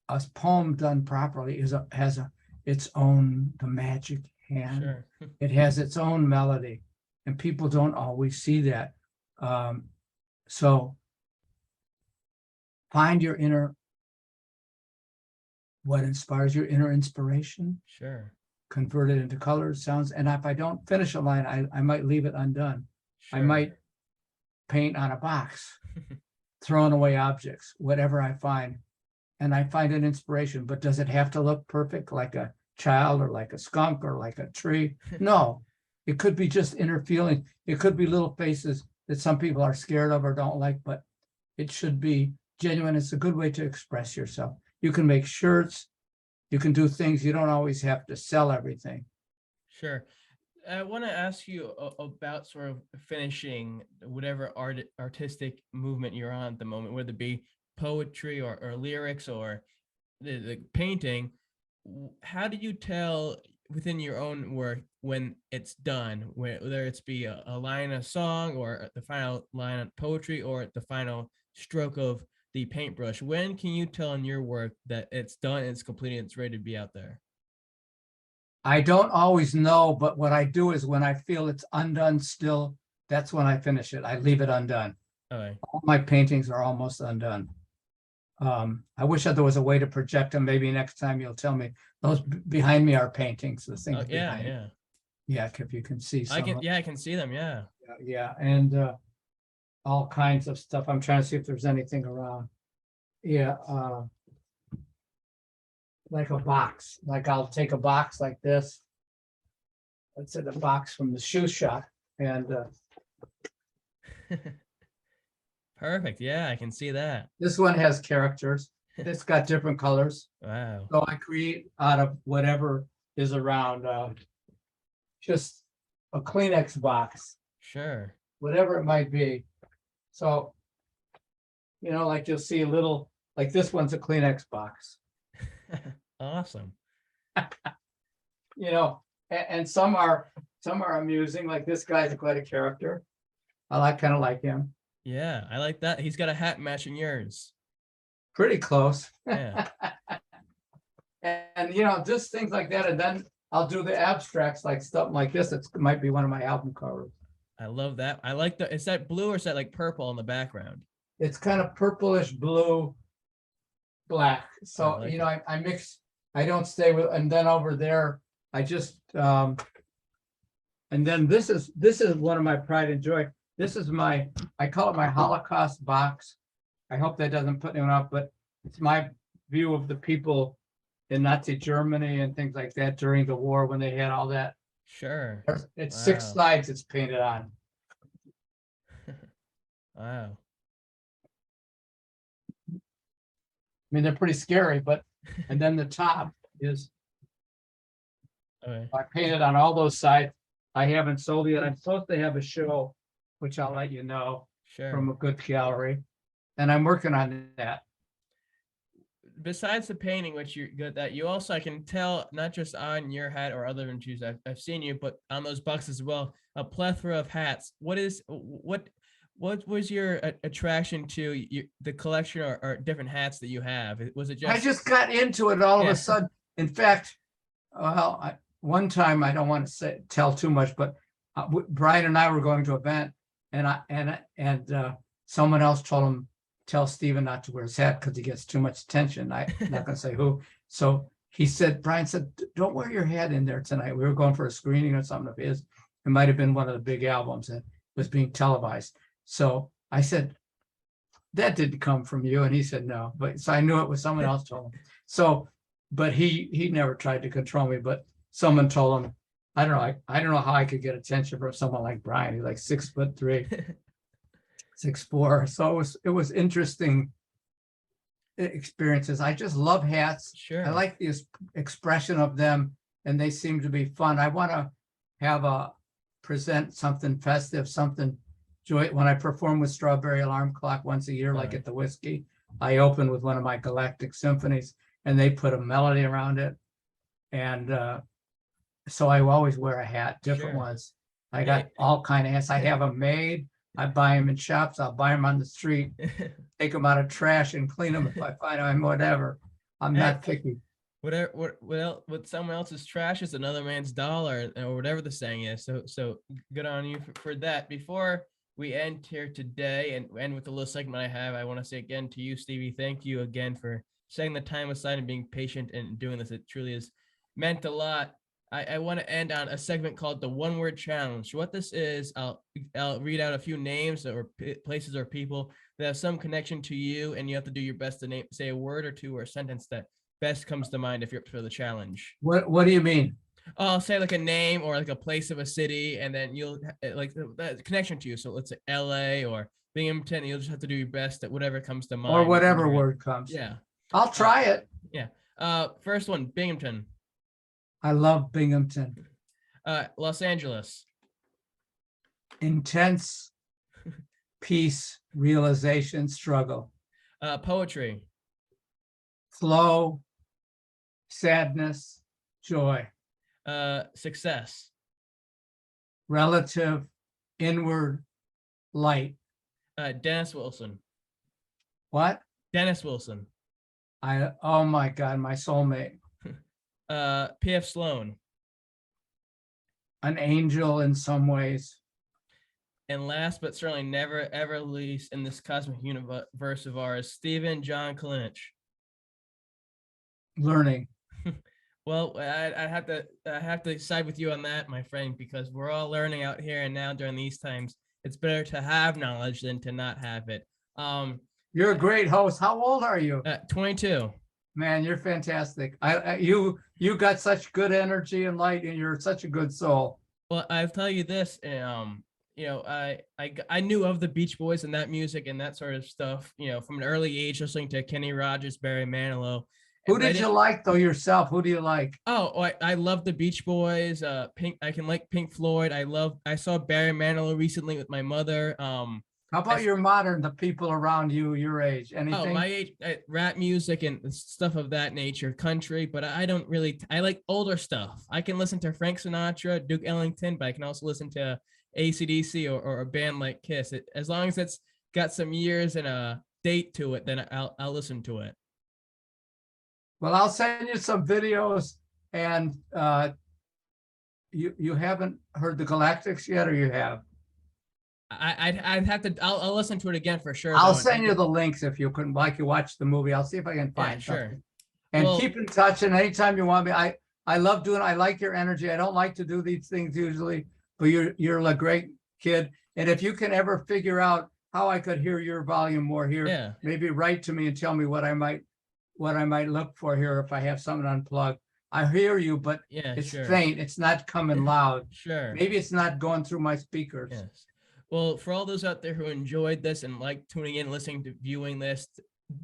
a poem done properly has its own, the magic hand. Sure. It has its own melody, and people don't always see that. So find what inspires your inner inspiration. Sure. Convert it into colors, sounds, and if I don't finish a line, I might leave it undone. Sure. I might paint on a box, throwing away objects, whatever I find. And I find an inspiration, but does it have to look perfect like a child or like a skunk or like a tree? No, it could be just inner feeling. It could be little faces that some people are scared of or don't like, but it should be genuine. It's a good way to express yourself. You can make shirts, you can do things. You don't always have to sell everything. Sure. I want to ask you about sort of finishing whatever artistic movement you're on at the moment, whether it be poetry or lyrics or the painting. How do you tell within your own work when it's done, whether it's be a line of song or the final line of poetry or the final stroke of the paintbrush? When can you tell in your work that it's done, it's complete, and it's ready to be out there? I don't always know, but what I do is when I feel it's undone still, that's when I finish it. I leave it undone. Okay. All my paintings are almost undone. I wish that there was a way to project them. Maybe next time you'll tell me. Those behind me are paintings, the things behind me. Yeah, if you can see some. I can see them, yeah. Yeah, and all kinds of stuff. I'm trying to see if there's anything around. Yeah, like a box. Like I'll take a box like this. Let's say the box from the shoe shop, and Perfect. Yeah, I can see that. this one has characters. It's got different colors. Wow. So I create out of whatever is around, just a Kleenex box, Sure. whatever it might be. So, like you'll see a little, like this one's a Kleenex box. Awesome. And some are amusing, like this guy's quite a character. I kind of like him. Yeah, I like that. He's got a hat matching yours. Pretty close. Yeah. And you know, just things like that. And then I'll do the abstracts, like stuff like this. It might be one of my album covers. I love that. I like the, is that blue or is that like purple in the background? It's kind of purplish blue, black. I So, like you know, I mix, I don't stay with, and then over there, I just, and then this is one of my pride and joy. This is my, I call it my Holocaust box. I hope that doesn't put anyone off, but it's my view of the people in Nazi Germany and things like that during the war when they had all that. Sure. It's 6 Wow. slides it's painted on. Wow. I mean, they're pretty scary, but, and then the top is, Okay. I painted on all those sides. I haven't sold yet. I'm supposed to have a show, which I'll let you know, Sure. from a good gallery. And I'm working on that. Besides the painting, which you're good at, you also, I can tell, not just on your hat or other than shoes, I've seen you, but on those boxes as well, a plethora of hats. What was your attraction to the collection or different hats that you have? Was it just? I just got into it all of Yeah. a sudden. In fact, well, one time, I don't want to tell too much, but Brian and I were going to an event, and someone else told him, tell Stephen not to wear his hat because he gets too much attention. I'm not going to say who. So he said, Brian said, don't wear your hat in there tonight. We were going for a screening or something of his. It might have been one of the big albums that was being televised. So I said, that didn't come from you. And he said, no. But so I knew it was someone else told him. So, but he never tried to control me, but someone told him, I don't know how I could get attention from someone like Brian. He's like 6'3". 6'4". So it was interesting experiences. I just love hats. Sure. I like the expression of them, and they seem to be fun. I want to have present something festive, something joy. When I perform with Strawberry Alarm Clock once a year, like at the Whiskey, I open with one of my Galactic Symphonies, and they put a melody around it. And so I always wear a hat, different Sure. ones. I got all kind of hats. I have them made. I buy them in shops. I'll buy them on the street, take them out of trash and clean them if I find them, whatever. I'm not picky. What someone else's trash is another man's dollar, or whatever the saying is. So good on you for that. Before we end here today and end with the little segment I have, I want to say again to you, Stevie, thank you again for setting the time aside and being patient and doing this. It truly has meant a lot. I want to end on a segment called the One Word Challenge. What this is, I'll read out a few names or places or people that have some connection to you, and you have to do your best to say a word or two or a sentence that best comes to mind if you're up for the challenge. What do you mean? I'll say like a name or like a place of a city, and then you'll like that connection to you. So let's say LA or Binghamton. You'll just have to do your best at whatever comes to mind. Or whatever word comes. Yeah. I'll try it. Yeah. First one, Binghamton. I love Binghamton. Los Angeles. Intense peace, realization, struggle. Poetry. Flow, sadness, joy. Success. Relative, inward, light. Dennis Wilson. What? Dennis Wilson. Oh my God, my soulmate. P.F. Sloan. An angel in some ways. And last but certainly never ever least in this cosmic universe of ours, Stephen John Kalinich. Learning. Well, I have to side with you on that, my friend, because we're all learning out here and now during these times. It's better to have knowledge than to not have it. You're a great host. How old are you? 22. Man, you're fantastic. You got such good energy and light, and you're such a good soul. Well, I'll tell you this, I knew of the Beach Boys and that music and that sort of stuff, from an early age, listening to Kenny Rogers, Barry Manilow. Who did you like though yourself? Who do you like? Oh, I love the Beach Boys. Pink. I can like Pink Floyd. I saw Barry Manilow recently with my mother. How about your modern, the people around you, your age? Anything? Oh, my age, rap music and stuff of that nature, country, but I don't really, I like older stuff. I can listen to Frank Sinatra, Duke Ellington, but I can also listen to AC/DC or a band like Kiss. As long as it's got some years and a date to it, then I'll listen to it. Well, I'll send you some videos, and you haven't heard the Galactics yet, or you have? I'd have to. I'll listen to it again for sure. I'll though, send you the links if you couldn't, like you watch the movie. I'll see if I can find sure. something. And Well- keep in touch. And anytime you want me, I love doing. I like your energy. I don't like to do these things usually, but you're a great kid. And if you can ever figure out how I could hear your volume more here, Yeah. maybe write to me and tell me what I might look for here if I have something unplugged. I hear you, but Yeah, it's sure. faint. It's not coming loud. Sure. Maybe it's not going through my speakers. Yes. Well, for all those out there who enjoyed this and like tuning in, listening to, viewing this,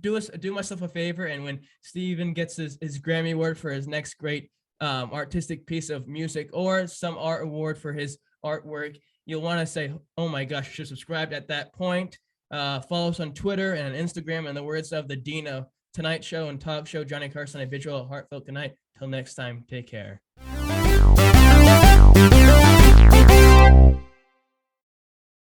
do myself a favor. And when Stephen gets his Grammy Award for his next great artistic piece of music or some art award for his artwork, you'll want to say, oh my gosh, you should subscribe at that point. Follow us on Twitter and on Instagram. In the words of the Dean of Tonight Show and Talk Show, Johnny Carson, a visual, heartfelt good night. Till next time, take care.